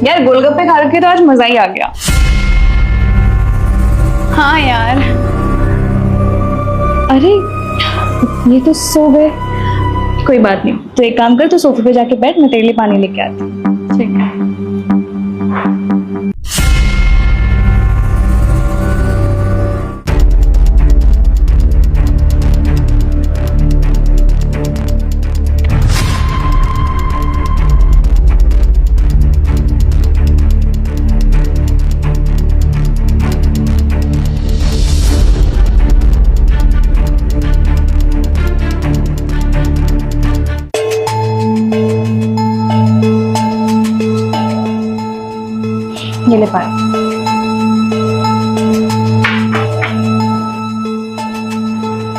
यार गोलगप्पे खा के तो आज मजा ही आ गया। हाँ यार। अरे ये तो सो गए। कोई बात नहीं, तो एक काम कर, तो सोफे पे जाके बैठ, मैं तेरे लिए पानी लेके आती हूँ। ठीक है। ये ले पानी।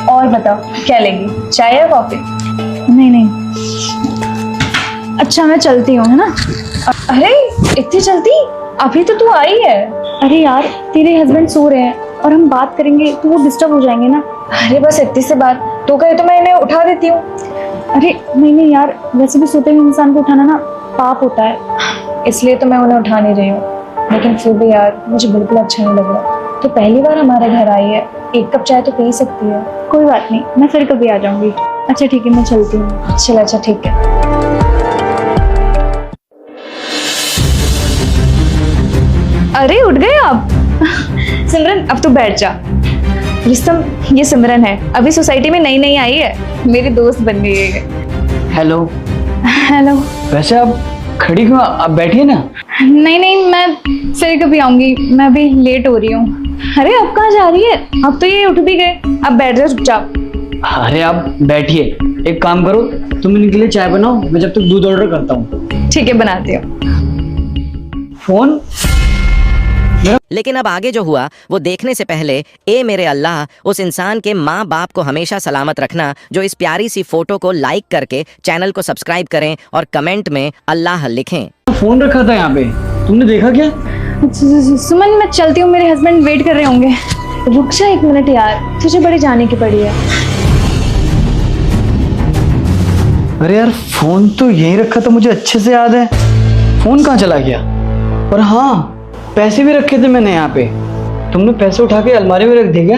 और बताओ क्या लेगी, चाय या कॉफी? नहीं नहीं, अच्छा मैं चलती हूँ, है ना? अरे इतनी जल्दी? अभी तो तू आई है। अरे यार तेरे हस्बैंड सो रहे हैं और हम बात करेंगे तो वो डिस्टर्ब हो जाएंगे ना। अरे बस इतनी सी बात, तो कहे तो मैं इन्हें उठा देती हूँ। अरे नहीं नहीं यार, वैसे भी सोते हुए इंसान को उठाना ना पाप होता है, इसलिए तो मैं उन्हें उठा नहीं रही हूँ। लेकिन फिर भी यार मुझे बिल्कुल अच्छा नहीं लग रहा। तो पहली बार हमारे घर आई है, एक कप चाय तो पी सकती है। कोई बात नहीं, मैं फिर कभी आ जाऊंगी। अच्छा ठीक है, मैं चलती हूँ। चल अच्छा ठीक है। अरे उठ गए आप? सिमरन अब तो बैठ जा। रिस्तम ये सिमरन है, अभी सोसाइटी में नई नई आई है, मेरी दोस्त बन गई है। हेलो। हेलो। वैसे आप खड़ी क्यों, आप बैठिए ना। नहीं नहीं, मैं फिर कभी आऊंगी, मैं अभी लेट हो रही हूँ। अरे अब कहाँ जा रही है? अब तो ये उठ भी गए, अब बैठ जाओ चुपचाप। अरे आप बैठिए, एक काम करो, तुम इनके लिए चाय बनाओ, मैं जब तक दूध ऑर्डर करता हूँ। ठीक है बनाती हूँ। फोन? लेकिन अब आगे जो हुआ वो देखने से पहले ए मेरे अल्लाह, उस इंसान के माँ बाप को हमेशा सलामत रखना जो इस प्यारी सी फोटो को लाइक करके चैनल को सब्सक्राइब करें और कमेंट में अल्लाह लिखें। फोन रखा था यहाँ पे, तुमने देखा क्या? सुमन मैं चलती हूँ, मेरे हस्बैंड वेट कर रहे होंगे। रुक जा एक मिनट यार, तुझे बड़ी जाने की पड़ी है। अरे यार फोन तो यहीं रखा था, मुझे अच्छे से याद है। फोन कहाँ चला गया? और हाँ, पैसे भी रखे थे मैंने यहाँ पे, तुमने पैसे उठा के अलमारी में रख दिए क्या?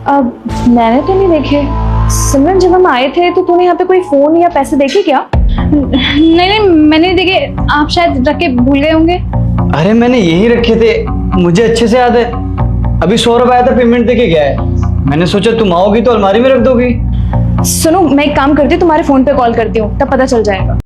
अब मैंने तो नहीं देखे। सिमरन जब हम आए थे तो तूने यहाँ पे कोई फोन या पैसे देखे क्या? नहीं नहीं मैंने नहीं देखे, आप शायद रख के भूल गए होंगे। अरे मैंने यहीं रखे थे, मुझे अच्छे से याद है। अभी 100 रुपए आया था, पेमेंट देके गया है। मैंने सोचा तुम आओगी तो अलमारी में रख दोगी। सुनो मैं एक काम करती हूँ, तुम्हारे फोन पे कॉल करती हूँ, तब पता चल जाएगा।